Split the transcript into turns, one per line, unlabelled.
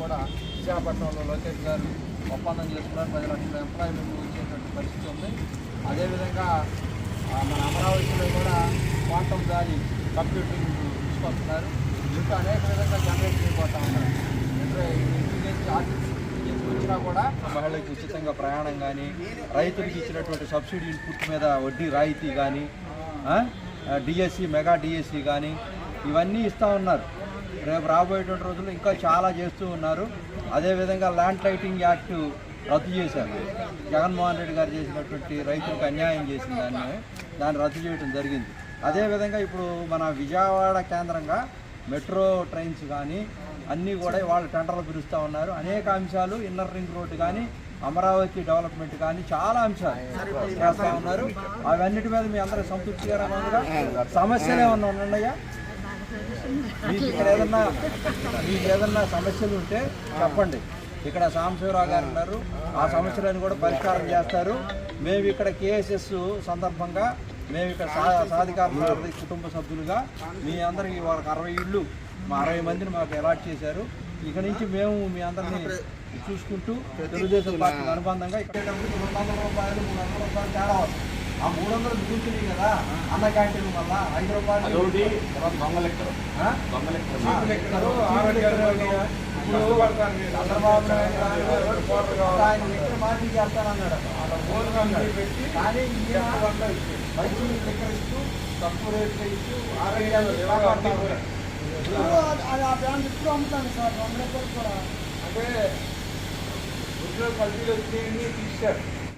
కూడా విశాఖపట్నంలో లోకేష్ గారు ఒప్పందం చేసుకున్నారు. 10 లక్షల ఎంప్లాయ్మెంట్ వచ్చేటువంటి పరిస్థితి ఉంది. అదేవిధంగా మన అమరావతిలో కూడా క్వాంటమ్ వ్యాలీ కంప్యూటింగ్ తీసుకొస్తున్నారు. ఇంకా అనేక విధంగా జనరేట్ చేయబోతా ఉన్నారు. ఆర్టిఫిషియల్ వచ్చినా కూడా మహిళలకు ఉచితంగా ప్రయాణం కానీ, రైతులకు ఇచ్చినటువంటి సబ్సిడీ ఇన్పుట్ మీద వడ్డీ రాయితీ కానీ, డిఎస్సి మెగా డిఎస్సి కానీ ఇవన్నీ ఇస్తూ ఉన్నారు. రేపు రాబోయేటువంటి రోజుల్లో ఇంకా చాలా చేస్తూ ఉన్నారు. అదేవిధంగా ల్యాండ్ టైటింగ్ యాక్ట్ రద్దు చేశారు. జగన్మోహన్ రెడ్డి గారు చేసినటువంటి రైతులకు అన్యాయం చేసిన దాన్ని రద్దు చేయడం జరిగింది. అదేవిధంగా ఇప్పుడు మన విజయవాడ కేంద్రంగా మెట్రో ట్రైన్స్ కానీ అన్నీ కూడా వాళ్ళు టెండర్లు పిలుస్తూ ఉన్నారు. అనేక అంశాలు, ఇన్నర్ రింగ్ రోడ్డు కానీ, అమరావతి డెవలప్మెంట్ కానీ చాలా అంశాలు చేస్తూ ఉన్నారు. అవన్నిటి మీద మీ అందరూ సంతృప్తిగా ఉన్నదిగా. సమస్యలు ఏమన్నా ఉన్నాయా? మీకు ఏదన్నా సమస్యలు ఉంటే చెప్పండి. ఇక్కడ సాంబశివరావు గారు ఉన్నారు, ఆ సమస్యలను కూడా పరిష్కారం చేస్తారు. మేము ఇక్కడ కేఎస్ఎస్ సందర్భంగా మేము ఇక్కడ సాధికార కుటుంబ సభ్యులుగా మీ అందరికీ వాళ్ళకి 60 ఇళ్ళు 60 మందిని మాకు అలాట్ చేశారు. ఇక నుంచి మేము మీ అందరినీ చూసుకుంటూ తెలుగుదేశం పార్టీకి అనుబంధంగా ఇక్కడ 200 రూపాయలు 300 రూపాయలు తేడా వస్తుంది. ఆ 300 మిగులుతున్నాయి కదా అన్న క్యాంటీన్ వల్ల 5 రూపాయలు చంద్రబాబు ఆయన లెక్కలు మార్చి చేస్తానన్నాడు. కానీ మంచి లెక్కలు ఇస్తూ తక్కువ రేట్లు ఇస్తూ ఆరోగ్యాలు ఇప్పుడు అమ్ముతాను సార్ 100 రూపాయలు కూడా. అంటే ఉద్యోగ కల్తీలు వచ్చినాయని తీశారు.